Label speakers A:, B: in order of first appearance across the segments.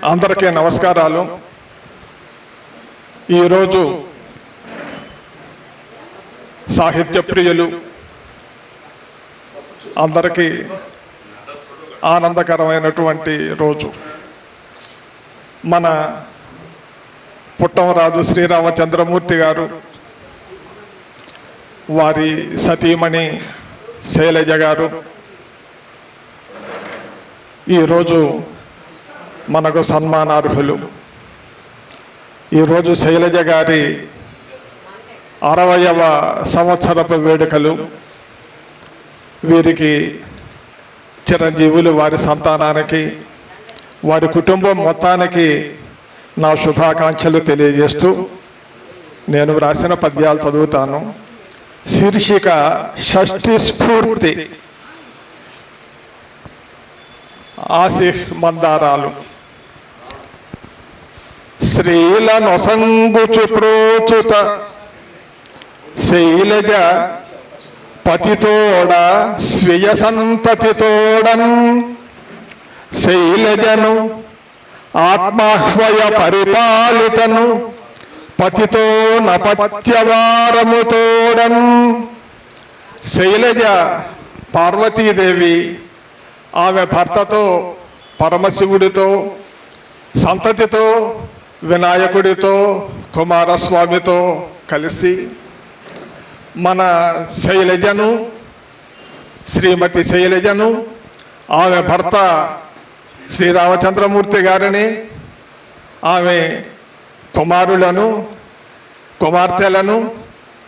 A: అందరికీ నమస్కారాలు. ఈరోజు సాహిత్య ప్రియులు అందరికీ ఆనందకరమైనటువంటి రోజు. మన పుట్టమరాజు శ్రీరామచంద్రమూర్తి గారు, వారి సతీమణి శైలజ గారు ఈరోజు మనకు సన్మానార్హులు. ఈరోజు శైలజ గారి 60వ సంవత్సరపు వేడుకలు. వీరికి చిరంజీవులు, వారి సంతానానికి, వారి కుటుంబం మొత్తానికి నా శుభాకాంక్షలు తెలియజేస్తూ నేను వ్రాసిన పద్యాలు చదువుతాను. శీర్షిక షష్ఠి స్ఫూర్తి. ఆసిహ్ మందారాలు. శ్రీల నొసంగుచు ప్రోచుత శైలజ పతితోడ స్వీయ సంతతితోడన్ శైలజను ఆత్మాహ్వయ పరిపాలితను పతితో నపత్యవారముతోడన్. శైలజ పార్వతీదేవి ఆమె భర్తతో, పరమశివుడితో, సంతతితో, వినాయకుడితో, కుమారస్వామితో కలిసి మన శైలజను, శ్రీమతి శైలజను, ఆమె భర్త శ్రీరామచంద్రమూర్తి గారిని, ఆమె కుమారులను, కుమార్తెలను,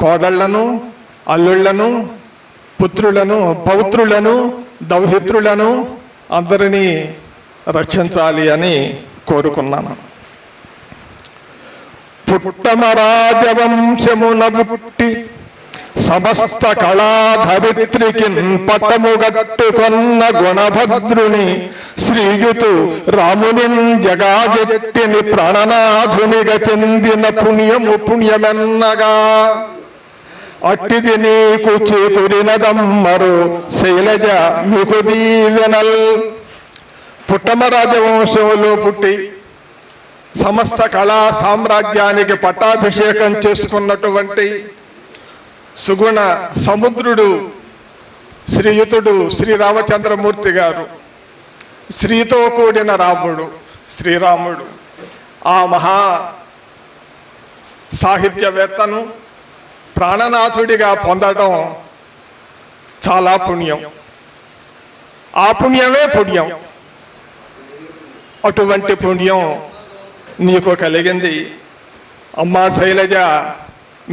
A: కోడళ్లను, అల్లుళ్లను, పుత్రులను, పౌత్రులను, దౌహిత్రులను అందరినీ రక్షించాలి అని కోరుకున్నాను. పుట్టమరాజవంశమున పుట్టి సమస్త కళాధరిత్రికి పట్టముగట్టుకొన్న గుణభద్రుని శ్రీయుతు రామునిన్ జగాజెట్టిని ప్రాణనాథునిగా చెందిన పుణ్యమెన్నగా అట్టిది నీకు చేకూరినదమ్మరు శైలజ మీకు దీవెనల్. పుట్టమరాజవంశంలో పుట్టి సమస్త కళా సామ్రాజ్యానికి పట్టాభిషేకం చేసుకున్నటువంటి సుగుణ సముద్రుడు శ్రీయుతుడు శ్రీరామచంద్రమూర్తి గారు, శ్రీతో కూడిన రాముడు, శ్రీరాముడు, ఆ మహా సాహిత్యవేత్తను ప్రాణనాథుడిగా పొందడం చాలా పుణ్యం. ఆ పుణ్యమే పుణ్యం. అటువంటి పుణ్యం నీకు కలిగింది. అమ్మా శైలజ,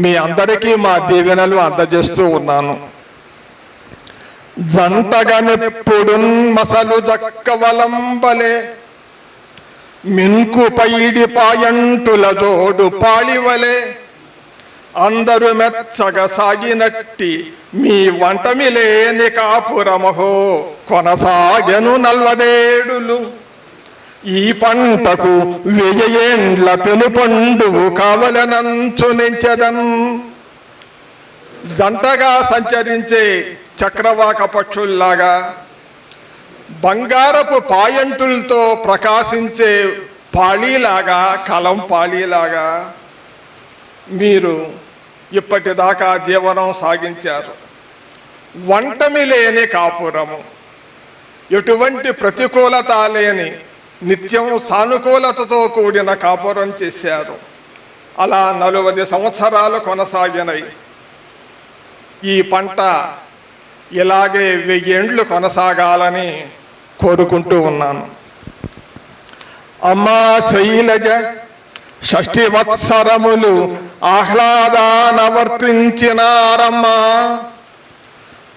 A: మీ అందరికీ మా దీవెనలు అందజేస్తూ ఉన్నాను. జంటగనెప్పుడు మసలు జక్కవలంబలే మిన్కు పైడి పాయంటుల జోడు పాళివలే అందరు మెచ్చగ సాగినట్టి మీ వంటమిలేని కాపురమహో కొనసాగెను 40 ఏడులు. ఈ పంటకు 1000 ఏండ్ల పెనుపండువు కావలనంచు నించెదన్. జంటగా సంచరించే చక్రవాక పక్షుల్లాగా, బంగారపు పాయంటులతో ప్రకాశించే పాళీలాగా, కలం పాళీలాగా మీరు ఇప్పటిదాకా జీవనం సాగించారు. వంటమి లేని కాపురము, ఎటువంటి ప్రతికూలత లేని నిత్యం సానుకూలతతో కూడిన కాపురం చేశారు. అలా 40 సంవత్సరాలు కొనసాగినాయి. ఈ పంట ఇలాగే 1000 ఏండ్లు కొనసాగాలని కోరుకుంటూ ఉన్నాను. అమ్మా శైలజ 60 వత్సరములు ఆహ్లాదానవర్తించినారమ్మా.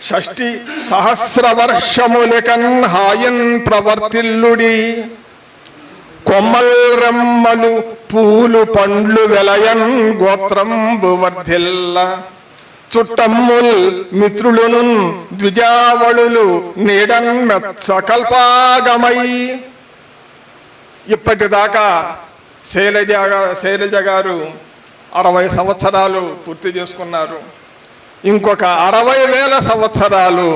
A: 60 సహస్ర వర్షములకన్ హాయన్ ప్రవర్తిల్లుడి. కొమ్మల్ రెమ్మలు పూలు పండ్లు వెలయన్ గోత్రంబు వర్ధిల్ల. చుట్టమ్ముల్ మిత్రులను ద్విజావళులు నీడన్ మెత్సకల్పాగమై. ఇప్పటిదాకా శైలజ గారు 60 సంవత్సరాలు పూర్తి చేసుకున్నారు. ఇంకొక 60,000 సంవత్సరాలు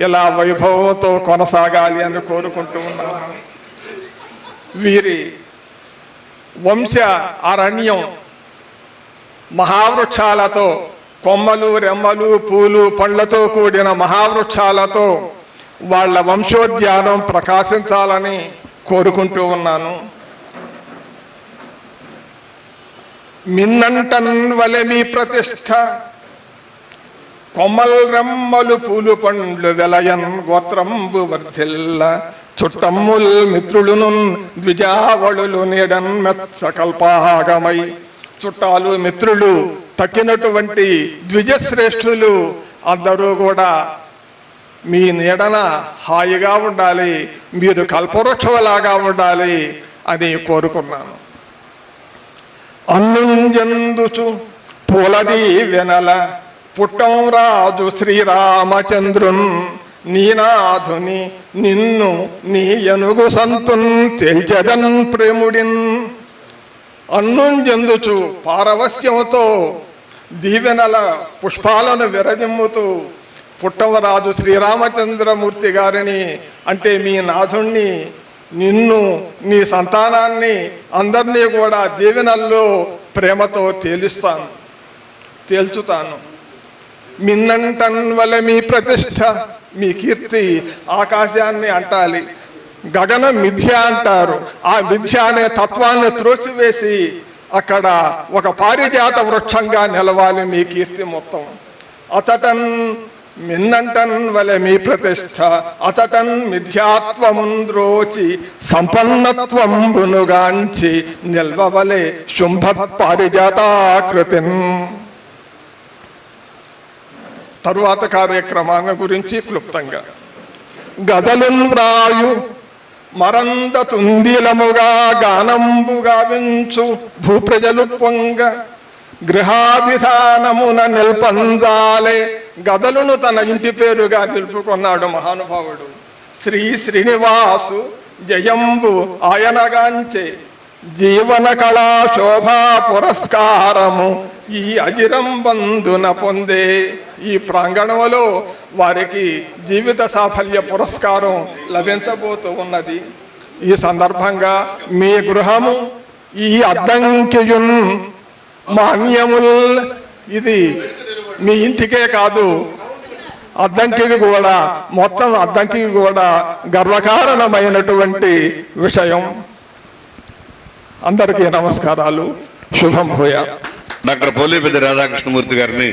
A: ఇలా వైభవంతో కొనసాగాలి అని కోరుకుంటూ ఉన్నాను. వీరి వంశ అరణ్యం మహావృక్షాలతో, కొమ్మలు రెమ్మలు పూలు పండ్లతో కూడిన మహావృక్షాలతో వాళ్ళ వంశోద్యానం ప్రకాశించాలని కోరుకుంటూ ఉన్నాను. మిన్నంటన్ వలె మీ ప్రతిష్ట, కొమ్మల్ రెమ్మలు పూలు పండ్లు వెలయన్ గోత్రంబు వర్ధిల్ల, చుట్టమ్ముల్ మిత్రులును ద్విజావళులు నీడన్ మెత్సకల్పాగమై. చుట్టాలు మిత్రులు తక్కినటువంటి ద్విజశ్రేష్ఠులు అందరూ కూడా మీ నీడన హాయిగా ఉండాలి, మీరు కల్పవృక్షలాగా ఉండాలి అని కోరుకున్నాను. అన్నుంజందుచు పూలది వెనల పుట్టం రాజు శ్రీరామచంద్రున్, నీనాథుని నిన్ను నీ ఎనుగు సంతున్ తెల్చెదన్ ప్రేముడిన్. అన్నుంజందుచు పారవస్యముతో దీవెనల పుష్పాలను విరజిమ్ముతూ పుట్టవరాజు శ్రీరామచంద్రమూర్తి గారిని, అంటే మీ నాథుణ్ణి, నిన్ను నీ సంతానాన్ని అందరినీ కూడా దీవెనల్లో ప్రేమతో తేల్చుతాను. మిన్నంటన్ వల్ల మీ ప్రతిష్ట, మీ కీర్తి ఆకాశాన్ని అంటాలి. గగన మిథ్య అంటారు. ఆ మిథ్య అనే తత్వాన్ని త్రోసివేసి అక్కడ ఒక పారిజాత వృక్షంగా నిలవాలి మీ కీర్తి మొత్తం. అతటన్ మిన్నంటన్ వలె మీ ప్రతిష్ట, అతటన్ మిథ్యాత్వముంద్రోచి సంపన్నత్వంబునుగాంచి నిల్వవలె శుంభత్ పారిజాతాకృతిన్. తరువాత కార్యక్రమాన్ని గురించి క్లుప్తంగా. గదలున్ వ్రాయు మరంద తుందిలముగా గానంబుగా వించు భూప్రజలు పొంగ, గృహాభిధానమున నిల్పంజాలే. గదలును తన ఇంటి పేరుగా నిలుపుకున్నాడు మహానుభావుడు. శ్రీనివాసు జయంబు ఆయనగాంచే, జీవన కళా శోభా పురస్కారము ఈ అజిరంబందున పొందే. ఈ ప్రాంగణంలో వారికి జీవిత సాఫల్య పురస్కారం లభించబోతూ ఉన్నది. ఈ సందర్భంగా మీ గృహము ఈ అద్దంకియున్ మాన్యముల్, ఇది మీ ఇంటికే కాదు, అద్దంకికి కూడా, మొత్తం అద్దంకికి కూడా గర్వకారణమైనటువంటి విషయం. అందరికీ నమస్కారాలు. శుభం భూయా.
B: డాక్టర్ పోలేపల్లి రాధాకృష్ణమూర్తి గారిని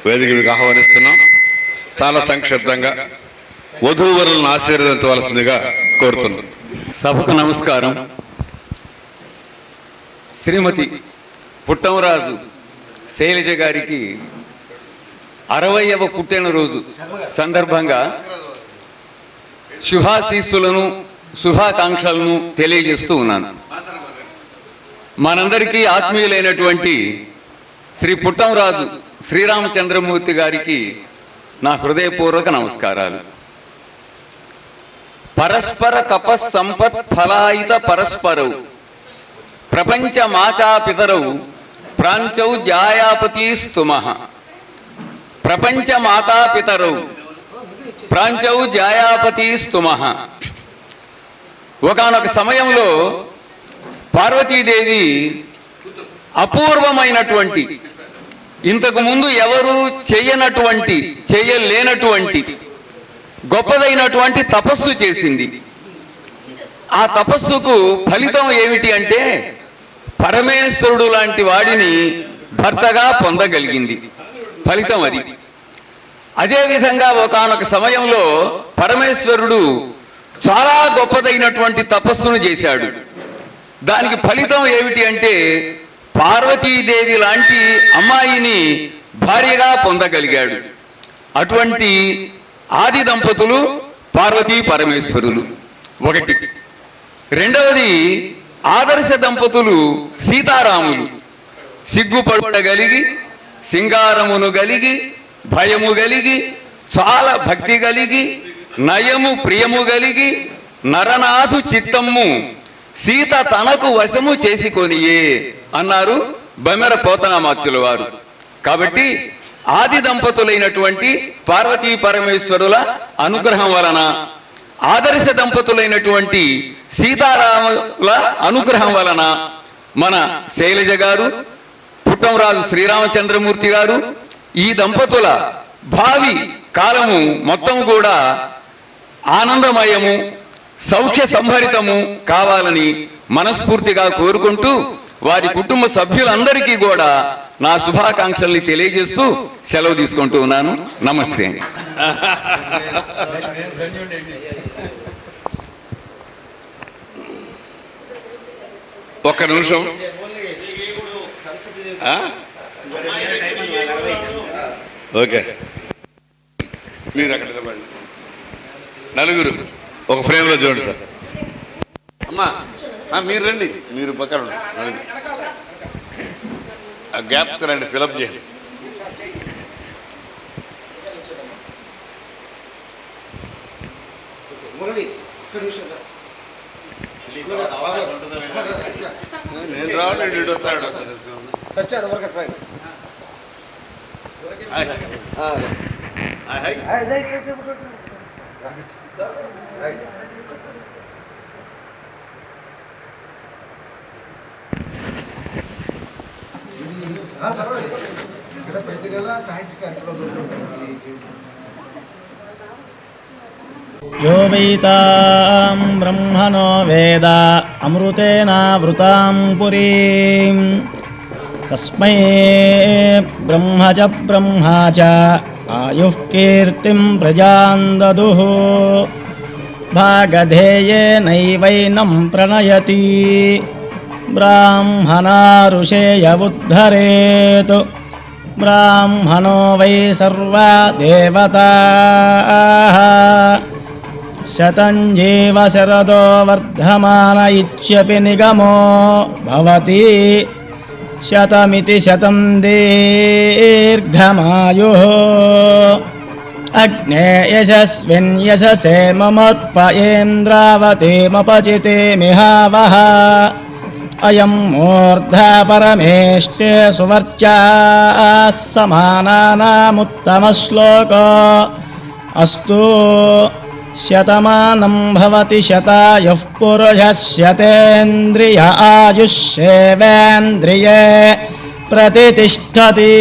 B: వేదికకి ఆహ్వానిస్తున్నాం. చాలా సంక్షిప్తంగా వధూవరులను ఆశీర్వదించవలసిందిగా కోరుతున్నాం.
C: సభకు నమస్కారం. శ్రీమతి పుట్టంరాజు శైలజ గారికి 60వ పుట్టినరోజు సందర్భంగా శుభాశీస్సులను శుభాకాంక్షలను తెలియజేస్తూ ఉన్నాను. మనందరికీ ఆత్మీయులైనటువంటి శ్రీ పుట్టంరాజు శ్రీరామచంద్రమూర్తి గారికి నా హృదయపూర్వక నమస్కారాలు. పరస్పర తపస్ సంపత్ ఫలాయిత పరస్పరౌ, ప్రపంచ మాచా పితరౌ ప్రాంచౌ జాయాపతి స్తుమః. ప్రపంచ మాతా పితరౌ ప్రాంచౌ జాయాపతి స్తుమః. ఒకానొక సమయంలో పార్వతీదేవి అపూర్వమైనటువంటి, ఇంతకు ముందు ఎవరు చేయలేనటువంటి గొప్పదైనటువంటి తపస్సు చేసింది. ఆ తపస్సుకు ఫలితం ఏమిటి అంటే పరమేశ్వరుడు లాంటి వాడిని భర్తగా పొందగలిగింది. ఫలితం అది. అదేవిధంగా ఒకానొక సమయంలో పరమేశ్వరుడు చాలా గొప్పదైనటువంటి తపస్సును చేశాడు. దానికి ఫలితం ఏమిటి అంటే పార్వతీదేవి లాంటి అమ్మాయిని భార్యగా పొందగలిగాడు. అటువంటి ఆది దంపతులు పార్వతీ పరమేశ్వరులు ఒకటి. రెండవది ఆదర్శ దంపతులు సీతారాములు. సిగ్గుపడగలిగి, సింగారమును కలిగి, భయము కలిగి, చాలా భక్తి కలిగి, నయము ప్రియము కలిగి, నరనాథు చిత్తమ్ము సీత తనకు వశము చేసుకొనియే అన్నారు బమెర పోతనామాత్యుల వారు. కాబట్టి ఆది దంపతులైనటువంటి పార్వతీ పరమేశ్వరుల అనుగ్రహం వలన, ఆదర్శ దంపతులైనటువంటి సీతారాముల అనుగ్రహం వలన మన శైలజ గారు, పుట్టంరాజు శ్రీరామచంద్రమూర్తి గారు, ఈ దంపతుల భావి కాలము మొత్తం కూడా ఆనందమయము, సౌఖ్య సంభరితము కావాలని మనస్ఫూర్తిగా కోరుకుంటూ వారి కుటుంబ సభ్యులందరికీ కూడా నా శుభాకాంక్షల్ని తెలియజేస్తూ సెలవు తీసుకుంటూ ఉన్నాను. నమస్తే.
B: ఒక్క నిమిషం. ఓకే, మీరు అక్కడ నిలబడండి. నలుగురు ఒక ఫ్రేమ్లో చూడండి సార్. అమ్మా మీరు రండి, మీరు పక్కన రండి. ఆ గ్యాప్స్ రండి, ఫిలప్ చేయండి. నేను రావాలి, వస్తాడు.
D: यो वैतां ब्रह्मणो वेद अमृतेनावृतां पुरीं तस्मै ब्रह्म च आयुः कीर्तिं प्रजां ददुः भागधेयेनैवैनं प्रणयति ब्राह्मणारुषेयवुद्धरेत् ब्राह्मणो वै सर्वा देवताः शतं शरदो वर्धमान इत्यपि निगमो भवति शतमिति शतं दीर्घमायुः अग्ने यशस्विन् यशसे ममोत्पयेन्द्रावतीमपचिते मिहावः अयं मूर्धा परमेष्टे सुवर्चाः समानानामुत्तमश्लोको अस्तु शतमानं भवति शतायुः पुरुषः शतेन्द्रिय आयुष्येवेन्द्रिये प्रतितिष्ठति।